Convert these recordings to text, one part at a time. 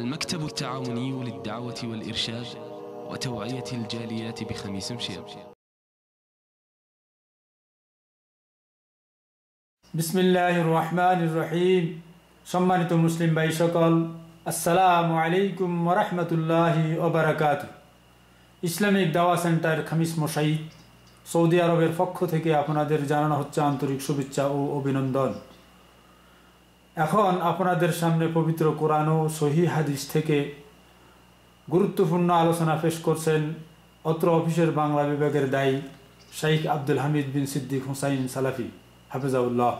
المكتب التعاوني للدعوة والإرشاد وتوعية الجاليات بخميس مشيط. বিসমিল্লাহির রহমানির রহিম। সম্মানিত মুসলিম ভাই সকল, আসসালামু আলাইকুম ওয়া রাহমাতুল্লাহি ওয়া বারাকাতুহু। ইসলামিক দাওয়া সেন্টার খামিস মশাইদ সৌদি আরবের পক্ষ থেকে আপনাদের জানানো হচ্ছে আন্তরিক শুভেচ্ছা ও অভিনন্দন। এখন আপনাদের সামনে পবিত্র কোরআন ও সহিহ হাদিস থেকে গুরুত্বপূর্ণ আলোচনা পেশ করছেন অত্র অফিসের বাংলা বিভাগের দায়ী শাইখ আব্দুল হামিদ বিন সিদ্দিক হুসাইন সালাফি হাফিজাহুল্লাহ।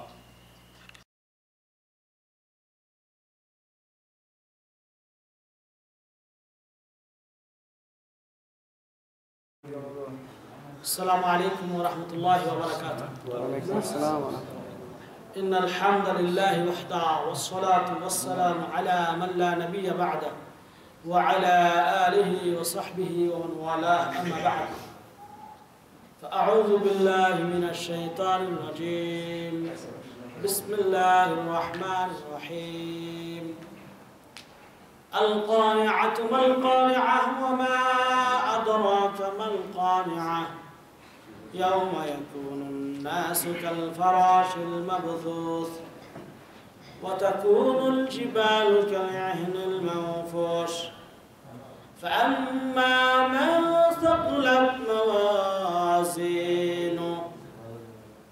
السلام عليكم ورحمة الله وبركاته. وعليكم السلام ورحمة الله. إن الحمد لله وحده والصلاة والسلام على من لا نبي بعده وعلى آله وصحبه ومن والاه أما بعد فأعوذ بالله من الشيطان الرجيم. بسم الله الرحمن الرحيم. القارعة ما القارعة وما أدراك ما القارعة يوم يكون الناس كالفراش المبثوث وتكون الجبال كالعهن المنفوش فأما من ثقلت موازينه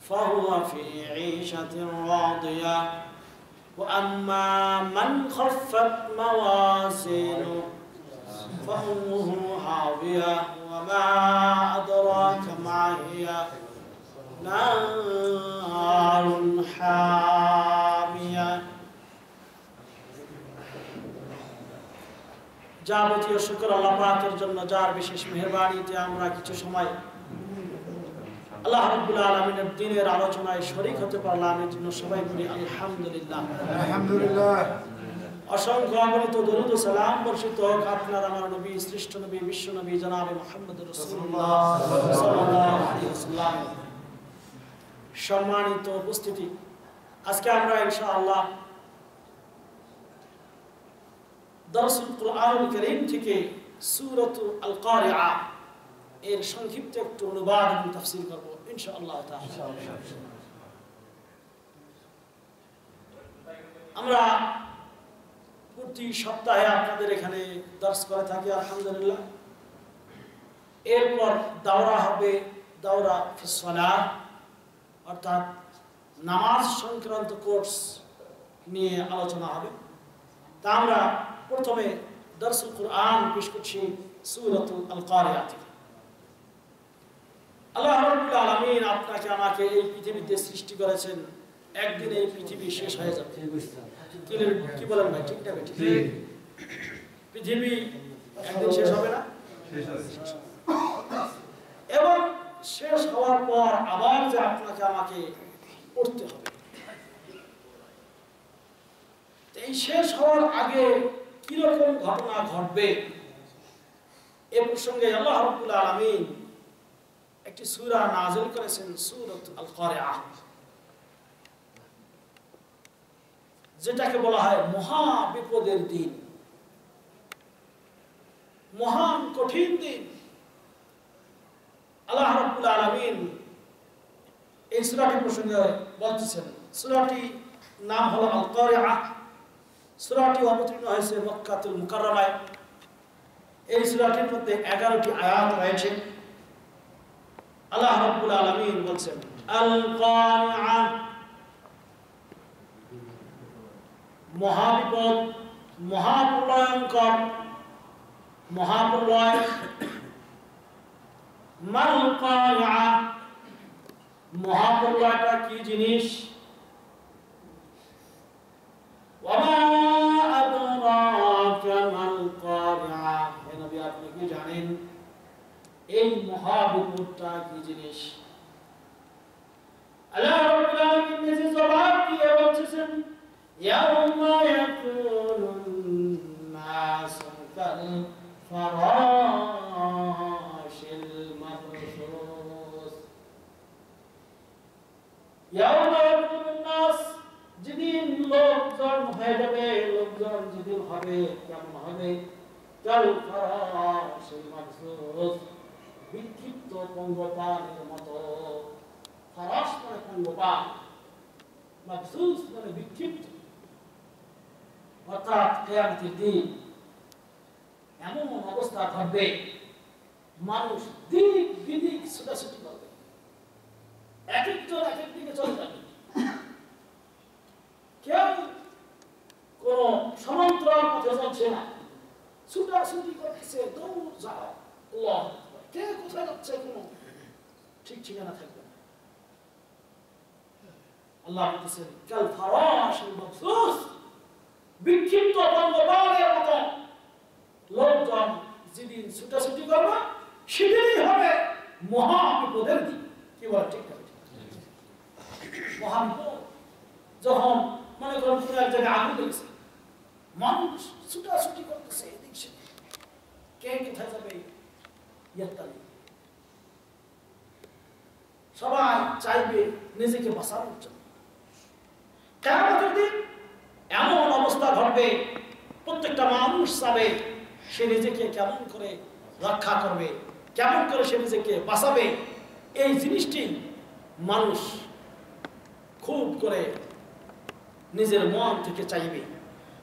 فهو في عيشة راضية وأما من خفت موازينه فأمه هاوية وما أدراك ما هي نار حامية. যাবতীয় শুকর আল্লাহ পাকের জন্য, যার বিশেষ মেহেরবানিতে আমরা কিছু সময় আল্লাহ রাব্বুল আলামিনের দ্বীনের আলোচনায় শরীক হতে পারলাম। এর জন্য সবাই বলি আলহামদুলিল্লাহ। আলহামদুলিল্লাহ। অসংখ্য অগণিত দরুদ ও সালাম বর্ষিত হোক আপনার আমার নবী, শ্রেষ্ঠ নবী, বিশ্ব নবী জনাবে মুহাম্মদ রাসূলুল্লাহ সাল্লাল্লাহু আলাইহি ওয়াসাল্লাম। সম্মানিত উপস্থিতি, আজকে আমরা ইনশাআল্লাহ দরসুল কুরআনুল কারীম থেকে সূরাতুল আল কারিআ এর সংক্ষিপ্ত একটু অনুবাদ এবং তাফসীর করব ইনশাআল্লাহ তাআলা। আমরা প্রতি সপ্তাহে আপনাদের এখানে দর্শ করে থাকি আলহামদুলিল্লাহ। এরপর দাওরা হবে, দাওরা ফিস সালাহ, অর্থাৎ নামাজ সংক্রান্ত কোর্স নিয়ে আলোচনা হবে। তা আমরা প্রথমে দরসুল কুরআন পেশ করছি সূরাতুল আল কারিআ থেকে। আল্লাহ রাব্বুল আলামিন আপনাকে আমাকে এই পৃথিবীতে সৃষ্টি করেছেন, একদিন এই পৃথিবী শেষ হয়ে যাবে। কি বলেন ভাই, ঠিক না? ঠিক, পৃথিবী একদিন শেষ হবে না? এবং শেষ হওয়ার পর আবার যে আপনাকে আমাকে পড়তে হবে, এই শেষ হওয়ার আগে কিরকম ঘটনা ঘটবে এ প্রসঙ্গে আল্লাহ রাব্বুল আলামিন একটি সূরা নাযিল করেছেন, সূরাতুল আল কারিআ, যেটাকে বলা হয় মহা বিপদের দিন, মহান কঠিন দিন। আল্লাহ রাব্বুল আলামিন এই সূরাটি প্রসঙ্গে বলতেছেন। সূরাটি নাম হলো আল কারিআ। সূরাটি অবতীর্ণ হয়েছে মক্কাতুল মুকাররমায়। এই সূরাটির মধ্যে 11টি আয়াত রয়েছে। আল্লাহ রাব্বুল আলামিন বলেন আল কারিআ, মহাবিপদ, মহাপ্রলয়ঙ্কর, মহাপ্রলয়। মাল কারিআ, মহাপ্রলয়টা কি জিনিস? ওয়ামা আদরাকা মাল কারিআ, হে নবী আপনি কি জানেন এই মহাবিপদটা কি জিনিস? আল্লাহ রাব্বুল আলামিন নিজে জবাব দিয়ে বলছেন ইয়াউমা ইয়াকুনুন নাসু কাল ফারাশিল মাবসুস। ইয়াউমা ইয়াকুনুন নাস, যেদিন লোকজন হয়ে যাবে, লোকজন যেদিন হবে কেমন হবে, কাল ফারাশিল মাবসুস, বিক্ষিপ্ত পঙ্গপালের মতো। ফারাশ মানে পঙ্গপাল, মাবসুস মানে বিক্ষিপ্ত। অর্থাৎ কিয়ামতের দিন এমন অবস্থা ঘটবে, মানুষ দিক বিদিক ছুটাছুটি করবে, এক একজন এক এক দিকে চলে যাবে, কেউ কোন সমান্তরাল পথে চলছে না, ছুটাছুটি করতেছে, দৌড় যাওয়া, আল্লাহু আকবার। কে কোথায় যাচ্ছে কোনো ঠিক ঠিকানা থাকবে না। আল্লাহ বলতেছেন কাল ফারাশিল মাবসুস, বিক্ষিপ্ত পঙ্গপালের মতো লোকজন যেদিন ছুটাছুটি করবে সেদিনই হবে মহা বিপদের দিন। কি বলে ঠিক না? মহা বিপদ যখন মনে করেন কোন এক জায়গায় আগুন লেগেছে, মানুষ ছুটাছুটি করতেছে এদিক সেদিক, কে কোথায় যাবে ইয়াত্তালি, সবাই চাইবে নিজেকে বাঁচানোর জন্য। কিয়ামতের দিন এমন অবস্থা ঘটবে, প্রত্যেকটা মানুষ চাবে সে নিজেকে কেমন করে রক্ষা করবে, কেমন করে সে নিজেকে বাঁচাবে। এই জিনিসটি মানুষ খুব করে নিজের মন থেকে চাইবে।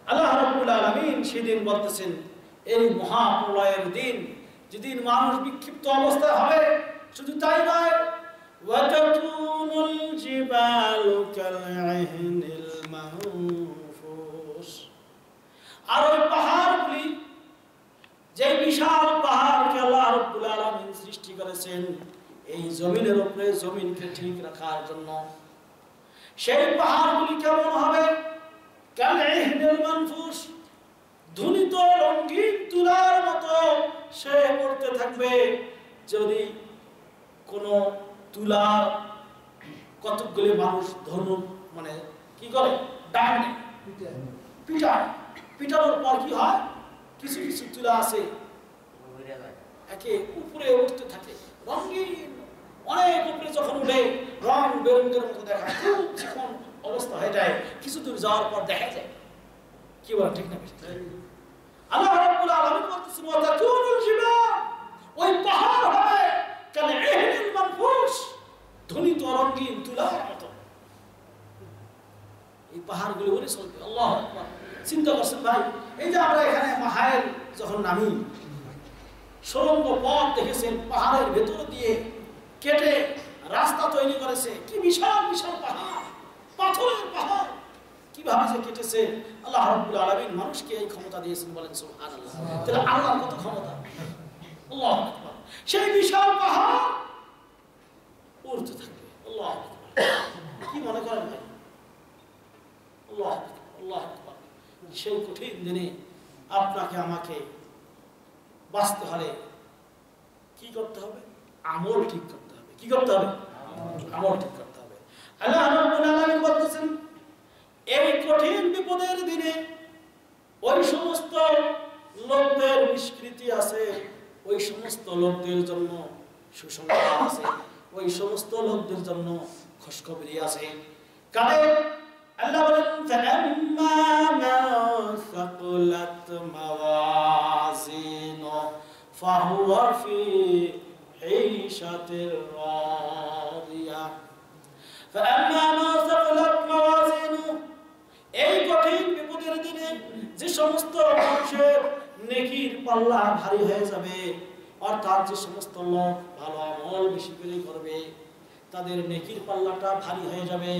আল্লাহ রাব্বুল আলামিন সেদিন বলতেছেন এই মহাপ্রলয়ের দিন, যেদিন মানুষ বিক্ষিপ্ত অবস্থায় হবে, শুধু তাই নয়, ওয়াতাকুনুল জিবালু কাল'ইহনিল মানফুস, আর ওই পাহাড়গুলি, যে বিশাল পাহাড়কে আল্লাহ রাব্বুল আলামিন সৃষ্টি করেছেন এই জমিনের উপরে জমিনকে ঠিক রাখার জন্য, সেই পাহাড়গুলি কেমন হবে? কাল'ইহনিল মানফুস, ধুনিত রঙিন তুলার মতো সে পড়তে থাকবে। যদি কোনো তুলা কতগুলি মানুষ ধনু মানে কি করে ডাইনে পিটায়, পিটানোর পর কি হয়, কিছু কিছু তুলা আছে একে উপরে উঠতে থাকে, রঙিন, অনেক উপরে যখন উঠে রং বেরঙের মতো দেখায়, খুব চিকন অবস্থা হয়ে যায়, কিছু দূর যাওয়ার পর দেখা যায়। কি বলে ঠিক না? আল্লাহ রাব্বুল আলামিন বলতেছেন ওয়াতাকুনুল জিবাল, ওই পাহাড় হবে কাল'ইহনিল মানফুস, ধুনিত রঙিন তুলার মতো। এই পাহাড়গুলো উড়ে চলবে। আল্লাহু আকবার। চিন্তা করছেন ভাই, এই যে আমরা এখানে মাহাইল যখন নামি, সুড়ঙ্গ পথ দেখেছেন, পাহাড়ের ভেতর দিয়ে কেটে রাস্তা তৈরি করেছে, কি বিশাল বিশাল পাহাড়, পাথরের পাহাড়, কিভাবে যে কেটেছে। আল্লাহ রাব্বুল আলামিন মানুষকে এই ক্ষমতা দিয়েছেন, বলেন সুবহানাল্লাহ। তাহলে আল্লাহর কত ক্ষমতা! আল্লাহু আকবার। সেই বিশাল পাহাড় উড়তে থাকবে। আল্লাহু আকবার। কি মনে করেন ভাই? আল্লাহু আকবার, আল্লাহু আকবার। সেই কঠিন দিনে আপনাকে আমাকে বাঁচতে হলে কি করতে হবে? আমল ঠিক করতে হবে। কি করতে হবে? আমল ঠিক করতে হবে। আল্লাহ রাব্বুল আলামিন বলতেছেন এই কঠিন বিপদের দিনে ওই সমস্ত লোকদের নিষ্কৃতি আছে, ওই সমস্ত লোকদের জন্য সুসংবাদ আছে, ওই সমস্ত লোকদের জন্য খুশখবরি আছে। কাদের? আল্লাহ বলেন ফাআম্মা মান সাকুলাত মাওয়াজিনু ফাহুয়া ফি ঈশাতির রাদিয়া। ফাআম্মা মান সাকুলাত মাওয়াজিনু, এই কঠিন বিপদের দিনে যে সমস্ত মানুষের নেকির পাল্লা ভারী হয়ে যাবে, অর্থাৎ যে সমস্ত লোক ভালো আমল বেশি করে করবে তাদের নেকির পাল্লাটা ভারী হয়ে যাবে।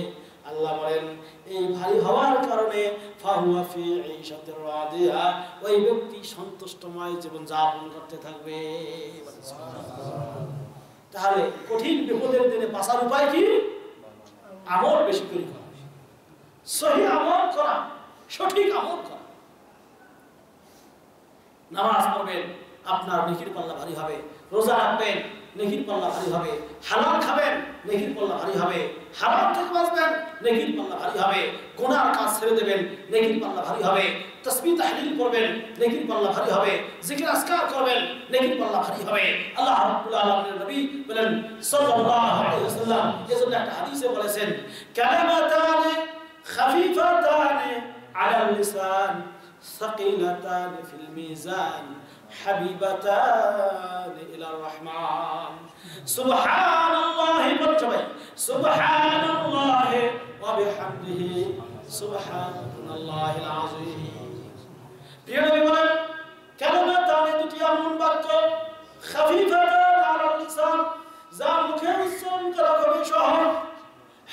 আল্লাহ বলেন এই ভারী হওয়ার কারণে ফাহুয়া ফি ঈশাতির রাদিয়া, ওই ব্যক্তি সন্তুষ্টময় জীবন যাপন করতে থাকবে। তাহলে কঠিন বিপদের দিনে বাঁচার উপায় কি? আমল বেশি করে করা, সহি আমল করা, সঠিক আমল করা। নামাজ পড়বেন, আপনার নেকির পাল্লা ভারী হবে। রোজা রাখবেন, নেকির পাল্লা ভারী হবে। হালাল খাবেন, নেকির পাল্লা ভারী হবে। হারাম থেকে বাঁচবেন, নেকির পাল্লা ভারী হবে। গুনার কাজ ছেড়ে দেবেন, নেকির পাল্লা ভারী হবে। তাসবিহ তাহলিল করবেন, নেকির পাল্লা ভারী হবে। জিকির আজকার করবেন, নেকির পাল্লা ভারী হবে। আল্লাহ রাব্বুল আলামিনের নবী বলেন সাল্লাল্লাহু আলাইহি ওয়াসাল্লাম, এজন্য একটা হাদিসে বলেছেন কালামাতানি خفيفتان على اللسان ثقيلتان في الميزان حبيبتان إلى الرحمن سبحان الله بجبه سبحان الله وبحمده سبحان الله العظيم بيقولوا بيقولون كلمتان দুটি এমন বাক্য خفيفتان على اللسان যা মুখে উচ্চারণ করা খুবই সহজ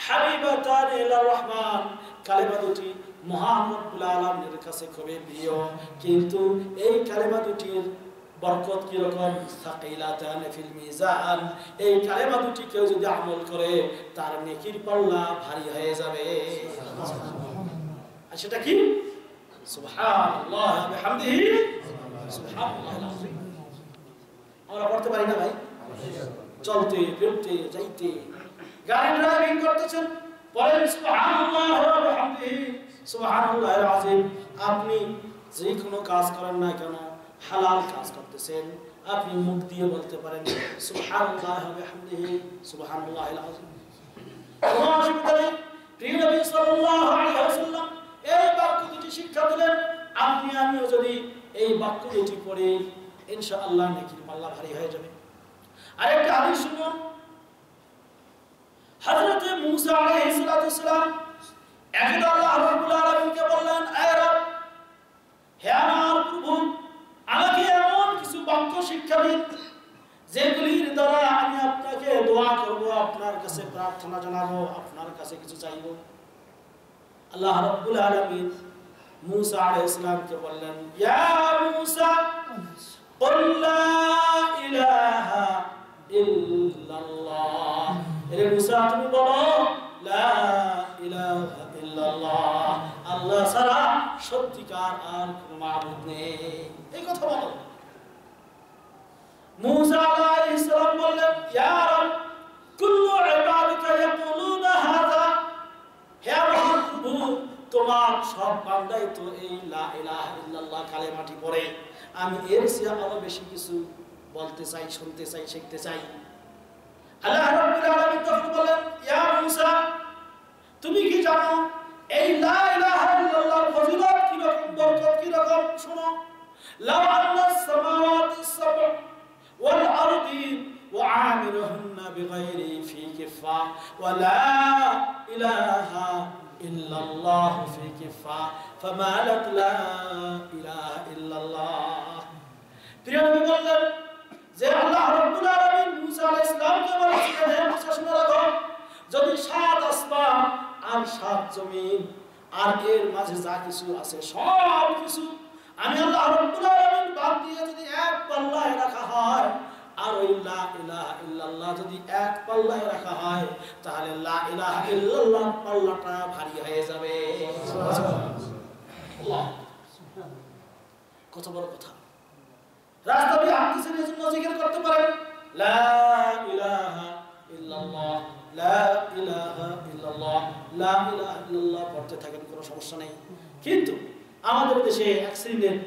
হাবিবাতান ইলা রহমান কালেমা দুটি মহান রব্বুল আলামিনের কাছে খুবই প্রিয় কিন্তু এই কালেমা দুটির বরকত কি রকম সাকিলাতান ফিল মিজান এই কালেমা দুটি কেউ যদি আমল করে তার নেকির পাল্লা ভারী হয়ে যাবে আর সেটা কি সুবহানাল্লাহ ওয়া বিহামদিহি সুবহানাল্লাহিল আযীম আমরা পড়তে পারি না ভাই চলতে ফিরতে যাইতে গাড়ি ড্রাইভিং করতেছেন বলেন সুবহানাল্লাহ ওয়া বিহামদিহি সুবহানাল্লাহিল আযীম আপনি যে কোনো কাজ করেন না কেন হালাল কাজ করতেছেন আপনি মুখ দিয়ে বলতে পারেন সুবহানাল্লাহ ওয়া বিহামদিহি সুবহানাল্লাহিল আযীম আল্লাহ সুবহানাহু প্রিয় নবী সাল্লাল্লাহু আলাইহি ওয়াসাল্লাম এই বাক্য দুটি শিক্ষা দিলেন আপনি আমিও যদি এই বাক্য দুটি পড়ি ইনশাআল্লাহ নেকির পাল্লা ভারী হয়ে যাবে আরেকটা হাদিস শুনুন হযরত মুসা আলাইহিস সালাম একবার আল্লাহ রাব্বুল আলামিনকে বললেন আয় রব হে আমার প্রভু আমাকে এমন কিছু বাক্য শিক্ষা দিন যেগুলির দ্বারা আমি আপনাকে দোয়া করব আপনার কাছে প্রার্থনা জানাবো আপনার কাছে কিছু চাইবো আল্লাহ রাব্বুল আলামিন মুসা আলাইহিস সালামকে বললেন ইয়া মুসা قل لا إله إلا الله এর মুসা তুমি বলো লা ইলাহা ইল্লাল্লাহ আল্লাহ ছাড়া সত্যিকার আর কোনো মাবুদ নেই এই কথা বলো মুসা আলাইহিস সালাম বললেন ইয়া রব কুল্লু ইবাদিকা ইয়াকুলুনা হাযা হে আমার প্রভু তোমার সব বান্দাই তো এই লা ইলাহা ইল্লাল্লাহ কালেমাটি পড়ে আমি এর চেয়ে আরো বেশি কিছু বলতে চাই শুনতে চাই শিখতে চাই আল্লাহ রাব্বুল আলামিন তখন বলেন ইয়া মুসা তুমি কি জানো এই লা ইলাহা ইল্লাল্লাহর ফজিলত কি রকম বরকত কি রকম শুনো লাউ আন্নাস সামাওয়াতি সাব ওয়াল আরদি ওয়া আমিরুহুন্না বিগাইরি ফি কিফা ওয়া লা ইলাহা ইল্লাল্লাহ ফি কিফা ফামালাত লা ইলাহা ইল্লাল্লাহ প্রিয় নবী বললেন যে আল্লাহ রাব্বুল আলামিন মুসা আলাইহিস সালামকে বলেছিলেন হে মুসা শুনে রাখো যদি সাত আসমান আর সাত জমিন আর এর মাঝে যা কিছু আছে সব কিছু আমি আল্লাহ রাব্বুল আলামিন বাদ দিয়ে যদি এক পাল্লায় রাখা হয় আর ওই লা ইলাহা ইল্লাল্লাহ যদি এক পাল্লায় রাখা হয় তাহলে লা ইলাহা ইল্লাল্লাহ পাল্লাটা ভারী হয়ে যাবে সুবহানাল্লাহ কত বড় কথা রাস্তা দিয়ে হাঁটতেছেন এজন্য জিকির করতে পারেন লা ইলাহা ইল্লাল্লাহ লা ইলাহা ইল্লাল্লাহ লা ইলাহা ইল্লাল্লাহ পড়তে থাকেন কোনো সমস্যা নেই কিন্তু আমাদের দেশে এক শ্রেণীর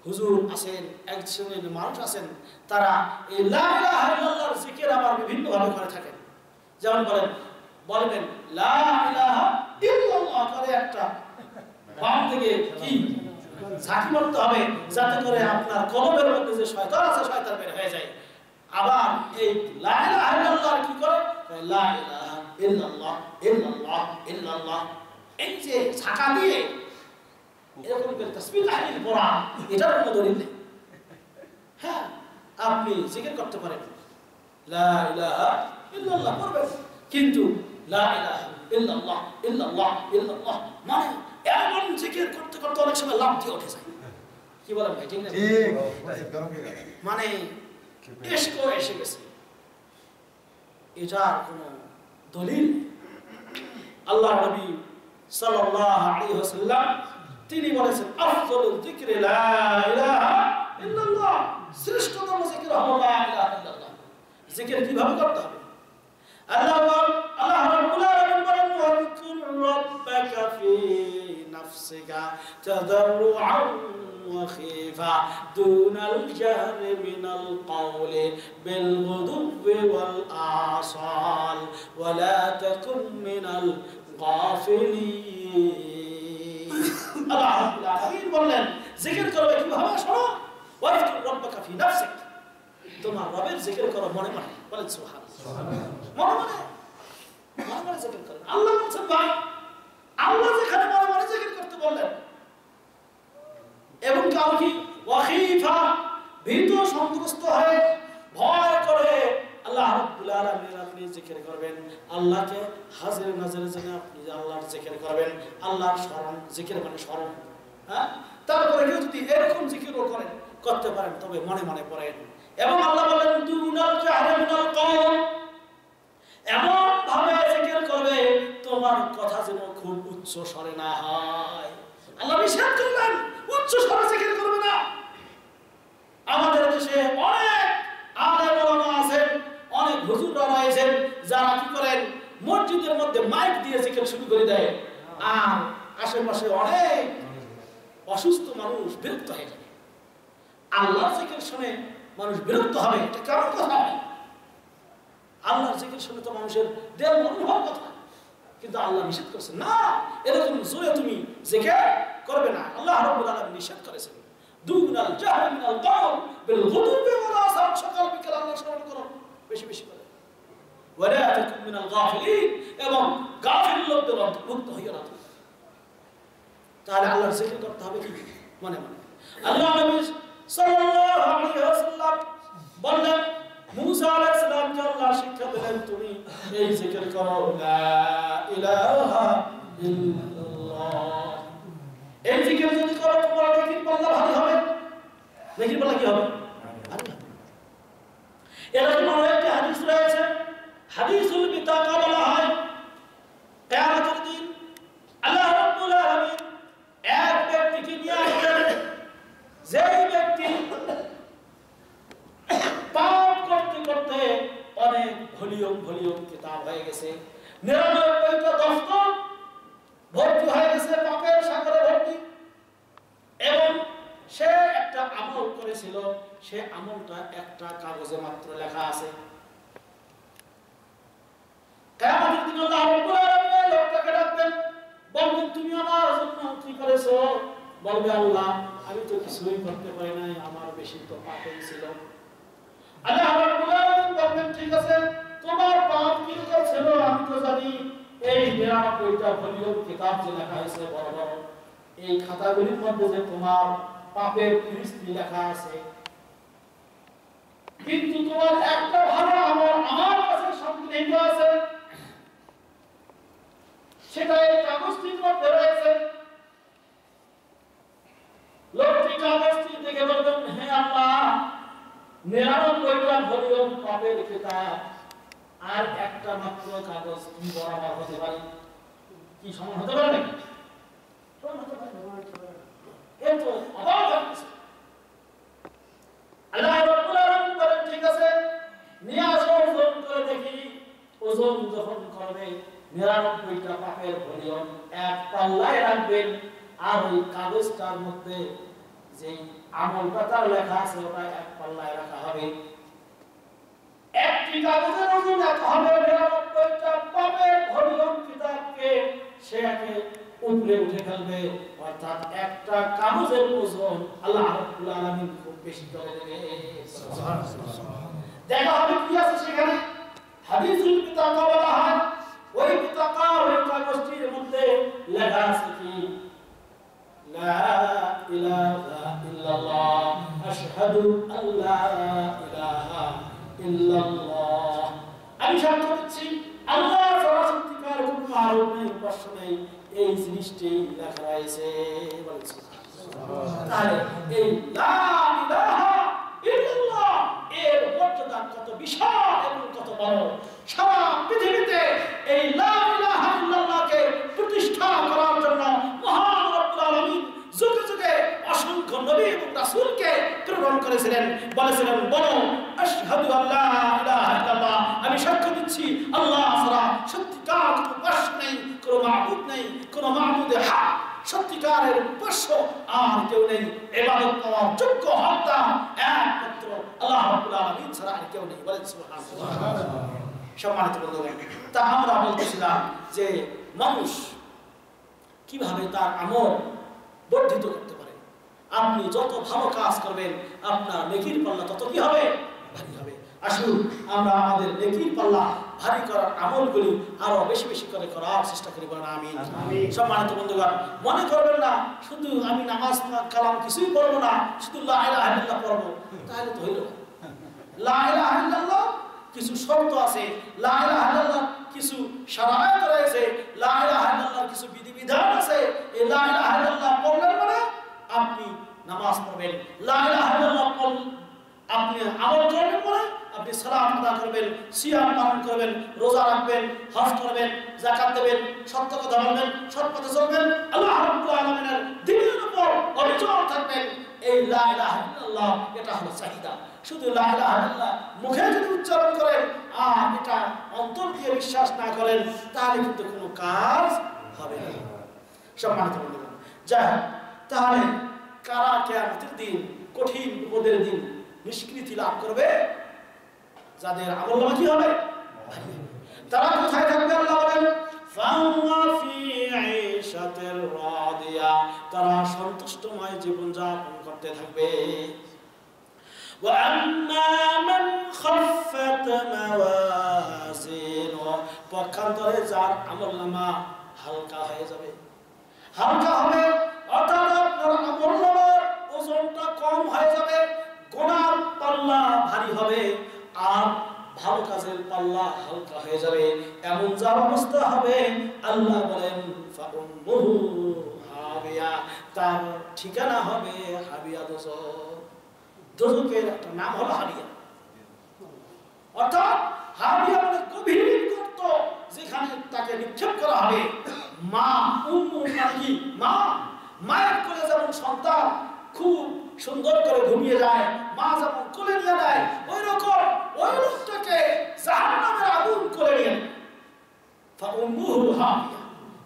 হুজুর আছেন এক শ্রেণীর মানুষ আছেন তারা এই লা ইলাহা ইল্লাল্লাহর জিকির আবার বিভিন্ন ভাবে করে থাকেন যেমন বলবেন লা ইলাহা ইল্লাল্লাহ করে একটা বাম থেকে কি ঝাঁকি মারতে হবে যাতে করে আপনার কলবের মধ্যে যে শয়তান আছে শয়তান বের হয়ে যায় আবার এই লা ইলাহা ইল্লাল্লাহ কি করে লা ইলাহা ইল্লাল্লাহ ইল্লাল্লাহ ইল্লাল্লাহ এই যে ঝাঁকা দিয়ে এরকম করে তাসবিহ তাহলিল পড়া এটার কোনো দলিল নেই হ্যাঁ আপনি জিকির করতে পারেন লা ইলাহা ইল্লাল্লাহ পড়বেন কিন্তু লা ইলাহা ইল্লাল্লাহ ইল্লাল্লাহ ইল্লাল্লাহ মানে এমন জিকির করতে করতে অনেক সময় লাভ দিয়ে উঠে যায় কি বলেন ভাই ঠিক না মানে ইশক এসে গেছে এটার কোনো দলিল আল্লাহ নবী সাল্লাল্লাহু আলাইহি ওয়াসাল্লাম তিনি বলেছেন আফজালুল যিকরি লা ইলাহা ইল্লাল্লাহ শ্রেষ্ঠতম জিকির হলো লা ইলাহা ইল্লাল্লাহ জিকির কিভাবে করতে হবে আল্লাহ রাব্বুল আলামিন বলেন ওয়াযকুর রাব্বাকা ফি নাফসিকা তাদাররুআন ওয়া খীফা দুনাল জাহরি মিনাল কওলি বিল গুদুবি ওয়াল আসাল ওয়া লা তাকুন মিনাল গাফিলিন আল্লাহ রাব্বুল আলামিন বললেন জিকির করবে কিভাবে শোনো ওয়াজকুর রাব্বাকা ফি নাফসিক তোমার রবের জিকির করো মনে মনে বলেন সুবহানাল্লাহ মনে মনে জিকির করো আল্লাহ বলছেন ভাই আল্লাহ যেখানে মনে মনে জিকির করতে বললেন এবং কাউ কি ওয়াখিফা ভীত সন্ত্রস্ত হয়ে ভয় করে আল্লাহ রাব্বুল আলামিন আপনি জিকির করবেন আল্লাহকে হাজির নাজিরে জেনে আপনি আল্লাহর জিকির করবেন আল্লাহর স্মরণ জিকির মানে স্মরণ হ্যাঁ তারপরে কেউ যদি এরকম জিকিরও করেন করতে পারেন তবে মনে মনে পড়েন এবং আল্লাহ বলেন দুনাল জাহরি মিনাল কওল এমন ভাবে জিকির করবে তোমার কথা যেন খুব উচ্চ স্বরে না হয় আল্লাহ নিষেধ করলেন উচ্চ স্বরে জিকির করবে না আমাদের দেশে অনেক আলেম ওলামা আছেন অনেক হুজুররা রয়েছেন যারা কি করেন মসজিদের মধ্যে মাইক দিয়ে জিকির শুরু করে দেয় আর আশেপাশে অনেক অসুস্থ মানুষ বিরক্ত হয়ে যায় আল্লাহর জিকির শুনে মানুষ বিরক্ত হবে এটা কেমন কথা হয় আল্লাহর জিকির শুনে তো মানুষের দেহ মন হওয়ার কথা কিন্তু আল্লাহ নিষেধ করেছেন না এরকম জোরে তুমি জিকির করবে না আল্লাহ রাব্বুল আলামিন নিষেধ করেছেন দুনাল জাহরি মিনাল কওল বিল গুদুবি ওয়াল আসাল সকাল বিকেল আল্লাহর স্মরণ করো বেশি বেশি করে ওয়ালা তাকুন মিনাল গাফিলিন এবং গাফিল লোকদের অন্তর্ভুক্ত হইও না তাহলে আল্লাহর জিকির করতে হবে কি মনে মনে আল্লাহ নবী সাল্লাল্লাহু আলাইহি ওয়াসাল্লাম বললেন মুসা আলাইহিস সালামকে আল্লাহ শিক্ষা দিলেন তুমি এই জিকির করো লা ইলাহা ইল্লাল্লাহ এই জিকির যদি করো তোমার নেকির পাল্লা ভারী হবে নেকির পাল্লা কি হবে এরকম আরেকটি হাদিস রয়েছে হাদিসুল বিতাকা বলা হয় কিয়ামতের দিন আল্লাহ রাব্বুল আলামিন এক ব্যক্তিকে নিয়ে আসবেন যেই ব্যক্তি পাপ করতে করতে অনেক ভলিউম কিতাব হয়ে গেছে 99টা দফতর ভর্তি হয়ে গেছে পাপের সাগরে ভর্তি এবং সে একটা আমল করেছিল সে আমলটা একটা কাগজে মাত্র লেখা আছে কিয়ামতের দিন আল্লাহ রাব্বুল আলামিন লোকটাকে ডাকবেন বলবেন তুমি আমার জন্য কি করেছো বলবে আল্লাহ আমি তো কিছুই করতে পারি নাই আমার বেশি তো পাপ হয়েছিল আল্লাহ রাব্বুল আলামিন বলবেন ঠিক আছে তোমার পাপ কি ছিল আমি তো জানি এই 99টা ভলিউম কিতাব যে লেখা আছে বড় বড় এই খাতাগুলির মধ্যে যে তোমার পাপের ফিরিস্তি লেখা আছে কিন্তু তোমার একটা ভালো আমল আমার কাছে সংগৃহীত আছে সেটা এই কাগজটির মধ্যে রয়েছে লোকটি কাগজটি দেখে বলবেন হে আল্লাহ 99টা ভলিউম পাপের কিতাব আর একটা মাত্র কাগজ কি বরাবর হতে পারে কি সমান হতে পারে নাকি এত অবাক হচ্ছে আল্লাহ রাব্বুল আলামিন বলেন ঠিক আছে নিয়ে আসো ওজন করে দেখি ওজন যখন করবে 99টা পাপের ভলিউম এক পাল্লায় রাখবেন আর ওই কাগজটার মধ্যে যে আমলটা তার লেখা আছে ওটা এক পাল্লায় রাখা হবে একটি কাগজের ওজন এত হবে 99টা পাপের ভলিউম কিতাবকে সেটাকে উপরে উঠে ফেলবে অর্থাৎ একটা কাগজের ওজন আল্লাহ রাব্বুল আলামিন খুব বেশি করে দেবে সুবহানাল্লাহ দেখা হবে কি আছে সেখানে হাদিসুল বিতাকা বলা হয় ওই বিতাকা ওই কাগজটির মধ্যে লেখা আছে কি লা ইলাহা ইল্লাল্লাহ আশহাদু আল্লা ইলাহা ইল্লাল্লাহ আমি সাক্ষ্য দিচ্ছি আল্লাহ ছাড়া সত্যিকার কোনো মাবুদ নেই উপাস্য নেই এই জিনিসটি লেখা রয়েছে বলেছে তাহলে এই লা ইলাহা ইল্লাল্লাহ এর মর্যাদা কত বিশাল এবং কত বড় সারা পৃথিবীতে এই লা ইলাহা ইল্লাল্লাহকে প্রতিষ্ঠা করার জন্য মহান রব্বুল আলামিন যুগে যুগে অসংখ্য নবী এবং রাসূলকে প্রেরণ করেছিলেন বলেছিলেন বলো আশহাদু আল্লা ইলাহা ইল্লাল্লাহ আমি সাক্ষ্য দিচ্ছি আল্লাহ ছাড়া সত্যিকার কোনো উপাস্য নেই কোনো মাবুদ নেই কোনো মাবুদে হক সত্যিকারের উপাস্য আর কেউ নেই ইবাদত করার যোগ্য হকদার একমাত্র আল্লাহ রাব্বুল আলামিন ছাড়া আর কেউ নেই বলেন সুবহানাল্লাহ সম্মানিত বন্ধুগণ তা আমরা বলতেছিলাম যে মানুষ কিভাবে তার আমল বর্ধিত করতে পারে। আপনি যত ভালো কাজ করবেন আপনার নেকির পাল্লা তত কি হবে? ভারী হবে। আসুন আমরা আমাদের নেকির পাল্লা ভারী করার আমলগুলি আরো বেশি বেশি করে করার চেষ্টা করি। বলেন আমিন। সম্মানিত বন্ধুগণ, মনে করবেন না শুধু আমি নামাজ কালাম কিছুই পড়বো না, শুধু লা ইলাহা ইল্লাল্লাহ পড়বো, তাহলে তো হইল না। লা ইলাহা ইল্লাল্লাহ কিছু শর্ত আছে, লা ইলাহা ইল্লাল্লাহ কিছু শরায়াত রয়েছে, লা ইলাহা ইল্লাল্লাহ কিছু বিধিবিধান আছে। এই লা ইলাহা ইল্লাল্লাহ পড়লেন মানে আপনি নামাজ পড়বেন, লা ইলাহা ইল্লাল্লাহ আপনি আমল করবেন মানে আপনি সালাত আদা করবেন, সিয়াম পালন করবেন, রোজা রাখবেন, হজ করবেন, যাকাত দেবেন, সত্য কথা বলবেন, সৎ পথে চলবেন, আল্লাহ রাব্বুল আলামিনের দ্বীনের উপর অবিচল থাকবেন। এই লা ইলাহা ইল্লাল্লাহ এটা হলো চাহিদা। শুধু লা ইলাহা ইল্লাল্লাহ মুখে যদি উচ্চারণ করেন আর এটা অন্তর দিয়ে বিশ্বাস না করেন তাহলে কিন্তু কোনো কাজ হবে না। সম্মানিত বন্ধুগণ, যাই তাহলে কারা কিয়ামতের দিন কঠিন বিপদের দিন নিষ্কৃতি লাভ করবে? যাদের আমলনামা কি হবে? তারা কোথায় থাকবে? আল্লাহ বলেন ফাওয়া ফি আইশাতির রাদিয়া, তারা সন্তুষ্টময় জীবন যাপন করতে থাকবে। ওয়া আম্মা মান খাফফাত মাওয়াজিনু, পক্ষান্তরে যার আমলনামা হালকা হয়ে যাবে, হালকা হবে অর্থাৎ আপনার আমলনামার ওজনটা কম হয়ে যাবে, গুনার পাল্লা ভারী হবে আর ভালো কাজের পাল্লা হালকা হয়ে যাবে। এমন যার অবস্থা হবে আল্লাহ বলেন ফাউম্মুহু হাবিয়া, তার ঠিকানা হবে হাবিয়া দোজখ। দোজখের একটা নাম হলো হাবিয়া, অর্থাৎ হাবিয়া মানে গভীর গর্ত যেখানে তাকে নিক্ষেপ করা হবে। মা উম্মু মানে কি? মা, মায়ের কোলে যেমন সন্তান খুব সুন্দর করে ঘুমিয়ে যায়, মা যেমন কোলে নিয়ে নেয়, ওই রকম ওই লোকটাকে জাহান্নামের আগুন কোলে নিয়ে নেয়। ফাউম্মুহু হাবিয়া,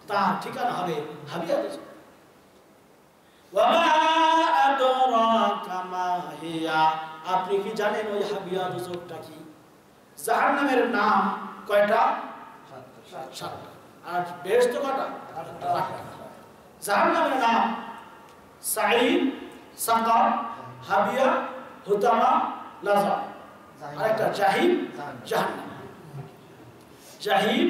তার ঠিকানা হবে হাবিয়া দোজখ। ওয়া মা আদরাকা মা হিয়া, আপনি কি জানেন ওই হাবিয়া দোজখটা কি? জাহান্নামের নাম কয়টা? 7টা। আর বেহেশত কয়টা? 8টা। জাহান্নামের নাম সাঈদ, সাকার, হাবিয়া, হুতামা, লাযা, আর একটা জাহিম, জাহান্নাম। জাহিম,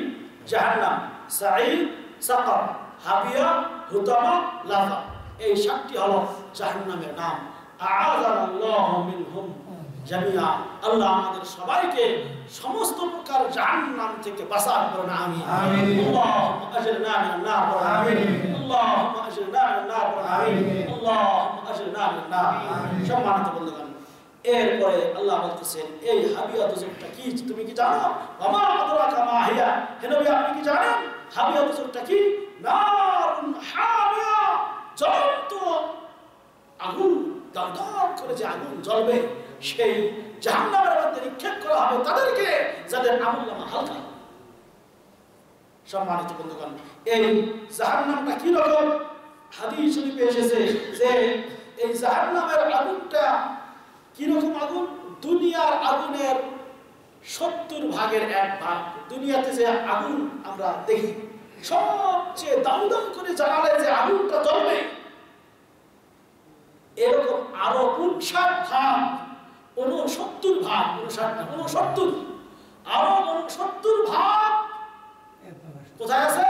জাহান্নাম, সাঈদ, সাকার, হাবিয়া, হুতামা, লাযা, এই 7টি হলো জাহান্নামের নাম। আ'আযানাল্লাহু মিনহুম জামিয়া, আল্লাহ আমাদের সবাইকে সমস্ত প্রকার জাহান্নাম থেকে বাঁচান। বলেন আমিন। আল্লাহুম্মা আজরিনা মিনান নার। আমিন। আল্লাহুম্মা আজরিনা মিনান নার। আমিন। আল্লাহুম্মা আজরিনা মিনান নার। সম্মানিত বন্ধুগণ, এরপরে আল্লাহ বলতেছেন এই হাবিয়া দোজখটা কি তুমি কি জানো? ওয়া মা আদরাকা মা হিয়া, হে নবী আপনি কি জানেন হাবিয়া দোজখটা কি? নারুন হামিয়া, জ্বলন্ত আগুন, দগদগ করে যে আগুন জ্বলবে, সেই জাহান্নামের মধ্যে নিক্ষেপ করা হবে তাদেরকে যাদের আমলনামা হালকা। সম্মানিত বন্ধুগণ, এই জাহান্নামটা কি রকম? হাদিস শরীফে এসেছে যে এই জাহান্নামের আগুনটা কি রকম আগুন? দুনিয়ার আগুনের 70 ভাগের 1 ভাগ। দুনিয়াতে যে আগুন আমরা দেখি সবচেয়ে দাউ দাউ করে জ্বালালে যে আগুনটা জ্বলবে, এরকম আরো 59 ভাগ, 69 ভাগ, 69 আরো 69 ভাগ কোথায় আছে?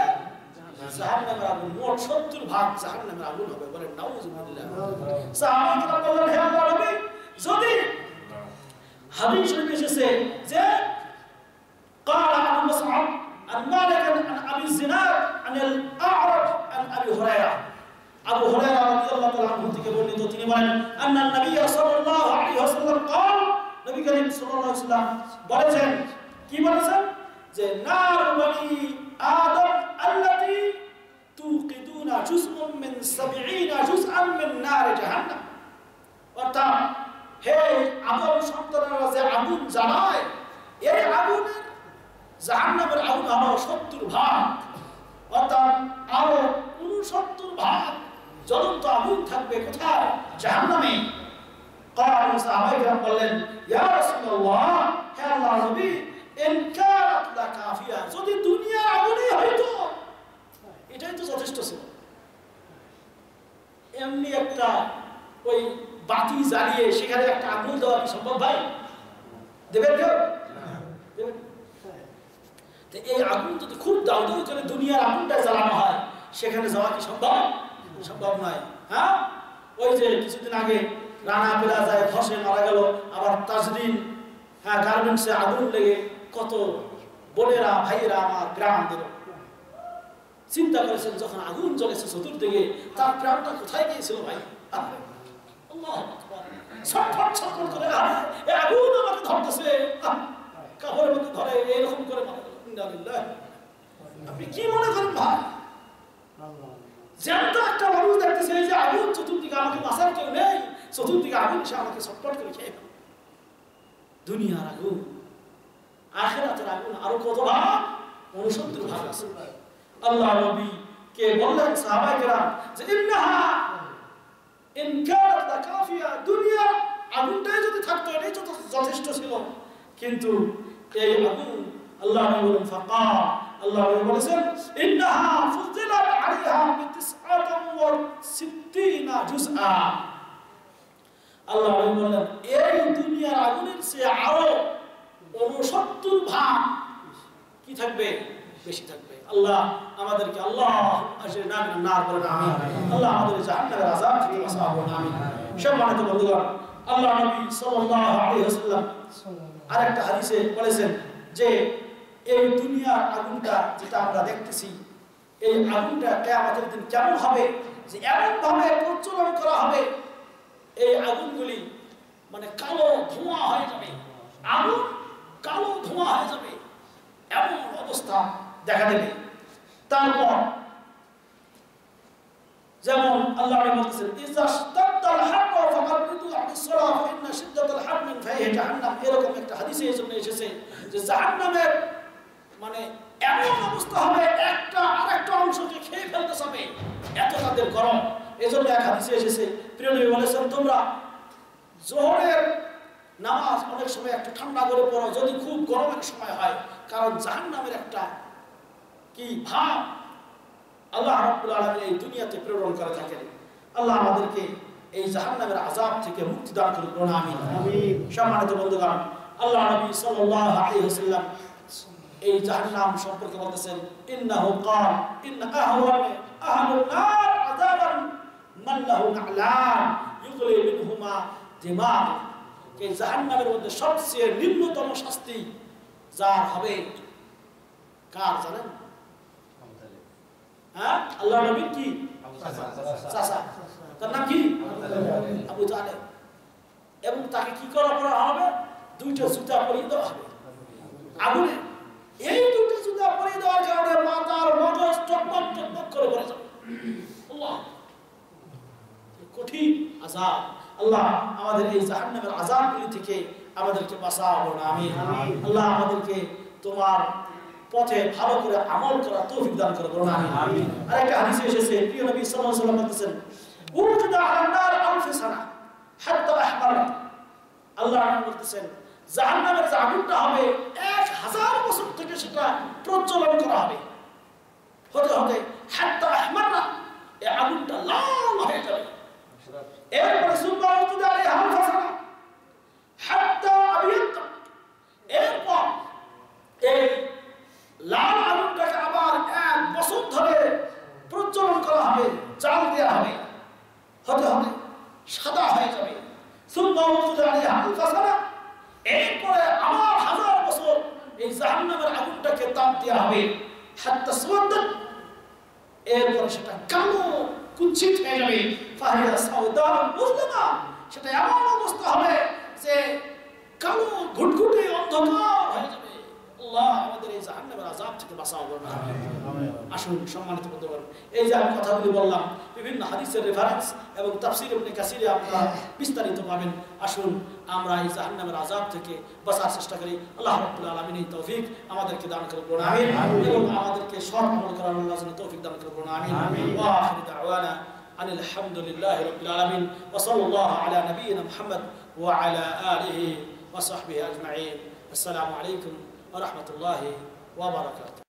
জাহান্নামের আগুন। মোট 70 ভাগ জাহান্নামের আগুন হবে। বলেন নাউযুবিল্লাহ। সাহাবায়ে বললেন হে আল্লাহর নবী, যদি হাদিস শরীফে এসেছে যে قال ابو مصعب عن مالك عن ابي الزناد عن الاعرج عن ابي هريره, আবু হুরায়রা রাদিয়াল্লাহু তাআলা আনহু থেকে বর্ণিত, তিনি বলেন আন্না নবী সাল্লাল্লাহু আলাইহি ওয়াসাল্লাম قال, নবী করিম সাল্লাল্লাহু আলাইহি ওয়াসাল্লাম বলেছেন, কি বলেছেন? যে নার বনি আদম আল্লাতী তুকিদুনা জুজউম মিন 70 জুজআন মিন নার জাহান্নাম, অর্থাৎ হে আদম সন্তানেরা যে আগুন জ্বালায়, এই আগুনের জাহান্নামের আগুন হলো 70 ভাগ, অর্থাৎ আরো 69 ভাগ জ্বলন্ত আগুন থাকবে। কোথায়? জাহান্নামে। قالوا সাহাবায়ে কেরাম বললেন ইয়া রাসূলুল্লাহ, হে আল্লাহর নবী, ইন কানাত লাকাফিয়া, যদি দুনিয়া আগুনই হইতো এটাই তো যথেষ্ট ছিল। এমনি একটা ওই বাতি জ্বালিয়ে সেখানে একটা আগুন দেওয়া কি সম্ভব ভাই? দেবেন কেউ? এই আগুন যদি খুব দাউ দাউ করে দুনিয়ার আগুনটা জ্বালানো হয় সেখানে যাওয়া কি সম্ভব? সম্ভব নয়। হ্যাঁ, ওই যে কিছুদিন আগে রানা প্লাজায় ধসে মারা গেল, আবার তাজরিন গার্মেন্টসে আগুন লেগে কত বোনেরা ভাইয়েরা আমার গ্রাম দিল। চিন্তা করেছেন যখন আগুন জ্বলেছে চতুর্দিকে তার প্রাণটা কোথায় গিয়েছিল ভাই? আল্লাহ ছটফট ছটফট করে আগুন আমাকে ধরতেছে, কাপড়ের মধ্যে ধরে এইরকম করে মারা গেল। আপনি কি মনে করেন ভাই? জ্যান্ত একটা মানুষ দেখতেছে এই যে আগুন চতুর্দিকে, আমাকে বাঁচার কেউ নেই, চতুর্দিকে আগুন এসে আমাকে ছটফট করে খেয়ে ফেল। দুনিয়ার আগুন, আখিরাতের আগুন আরো কত ভাগ, 69 ভাগ আছে। আল্লাহ নবী কে বললেন সাহাবায়ে কেরাম যে ইন্নাহা ইন কানাত লাকাফিয়া, দুনিয়া আগুনটাই যদি থাকতো এটাই তো যথেষ্ট ছিল, কিন্তু এই আগুন আল্লাহ নবী বলেন ফাকা, আল্লাহ নবী বলেছেন ইন্নাহা ফুজিলাত আলাইহা বি69 জুজআ। আল্লাহ নবী বলেন এই দুনিয়ার আগুনের চেয়ে আরো 69 ভাগ কি থাকবে? বেশি থাকবে। আল্লাহ আমাদেরকে আল্লাহ আশরিনা মিনান নার বলেন আমিন। আল্লাহ আমাদের জাহান্নামের আযাব থেকে বাঁচাও বলেন আমিন। সম্মানিত বন্ধুগণ, আল্লাহ নবী সাল্লাল্লাহু আলাইহি ওয়াসাল্লাম আরেকটা হাদিসে বলেছেন যে এই দুনিয়ার আগুনটা যেটা আমরা দেখতেছি, এই আগুনটা কিয়ামতের দিন কেমন হবে, যে এমন ভাবে প্রজ্বলন করা হবে এই আগুনগুলি মানে কালো ধোঁয়া হয়ে যাবে, আগুন কালো ধোঁয়া হয়ে যাবে, এমন অবস্থা দেখা দেবে। তারপর যেমন আল্লাহ বলতেছেন ইযা ইশতাদ্দাল হাররু ফাকাবরিদু আনিস সালাহ ফাইন্না শিদ্দাতাল হাররি মিন ফাইহি জাহান্নাম। এরকম একটা হাদিসে এই জন্য এসেছে যে জাহান্নামের মানে এমন অবস্থা হবে একটা আরেকটা অংশকে খেয়ে ফেলতে যাবে, এত তাদের গরম। এজন্য এক হাদিসে এসেছে প্রিয় নবী বলেছেন তোমরা যোহরের নামাজ অনেক সময় একটু ঠান্ডা করে পড়ো যদি খুব গরমের সময় হয়, কারণ জাহান্নামের একটা কি ভাব আল্লাহ রাব্বুল আলামিন এই দুনিয়াতে প্রেরণ করে থাকেন। আল্লাহ আমাদেরকে এই জাহান্নামের আযাব থেকে মুক্তি দান করুন আমিন। আমিন। সম্মানিত বন্ধুগণ, আল্লাহ নবী সাল্লাল্লাহু আলাইহি ওয়াসাল্লাম এই জাহান্নাম সম্পর্কে বলতেছেন ইন্নাহু ক্বাল ইন্না আহলুন নার আযাবান মান লাহু না'লান ইউগলি মিনহুমা দিমাগ। এই জাহান্নামের মধ্যে সবচেয়ে নিম্নতম শাস্তি যার হবে কার জানেন? হ্যাঁ, আল্লাহ নবী কি চাচা, তার নাম কি? আবু তালেব। এবং তাকে কি করা হবে? দুইটা জুতা পরিয়ে দেওয়া হবে আগুনে। এই দুইটা জুতা পরিয়ে দেওয়ার কারণে মাথার মগজ টকবক টকবক করে পড়ে যাবে। আল্লাহ, কঠিন আযাব। আল্লাহ আমাদের এই জাহান্নামের আযাবগুলি থেকে আমাদেরকে বাঁচাও আমিন। আল্লাহ আমাদেরকে তোমার পথে ভালো করে আমল করার তৌফিক দান করো আমিন। আরেকটা হাদিসে এসেছে প্রিয় নবী সাল্লাল্লাহু আলাইহি ওয়াসাল্লাম বলেছেন উরদা আলান নার আলফ সানা হাত্তা আহমারা। আল্লাহ বলতেছেন জাহান্নামের যে আগুনটা হবে 1000 বছর থেকে সেটা প্রজ্বলন করা হবে, হতে হতে হাত্তা আহমারা, এই আগুনটা লাল হয়ে যাবে। এরপরে সুম্মা উরদা আলাইহা আলফ সানা হাত্তা আবিয়াত, এরপর এই লাল আগুনটাকে আবার 1 বছর ধরে প্রজ্বলন করা হবে, জাল দেওয়া হবে, হতে হতে সাদা হয়ে যাবে। এরপরে আবার 1000 বছর এই জাহান্নামের আগুনটাকে তাপ দেওয়া হবে, এরপরে সেটা কালো কুচ্ছিত হয়ে যাবে, সেটা এমন অবস্থা হবে যে কালো ঘুটঘুটে অন্ধকার হয়ে যাবে। আল্লাহ আমাদের এই জাহান্নামের আযাব থেকে বাঁচাও করুন আমিন। আসুন সম্মানিত বন্ধুগণ, এই যে আমি কথাগুলি বললাম বিভিন্ন হাদিসের রেফারেন্স এবং তাফসীর ইবনে কাসিরে আপনারা বিস্তারিত পাবেন। আসুন আমরা এই জাহান্নামের আযাব থেকে বাঁচার চেষ্টা করি। আল্লাহ রাব্বুল আলামিন এই তৌফিক আমাদেরকে দান করুন আমিন, এবং আমাদেরকে সৎ আমল করার আল্লাহ যেন তৌফিক দান করুন আমিন। ওয়া আখিরু দাওয়ানা আনিল হামদুলিল্লাহি রাব্বিল আলামিন ওয়া সাল্লাল্লাহু আলা নাবিয়িনা মুহাম্মদ ওয়া আলা আলিহি ওয়া সাহবিহি আজমাইন। আসসালামু আলাইকুম ওয়া রাহমাতুল্লাহি ওয়া বারাকাতুহু।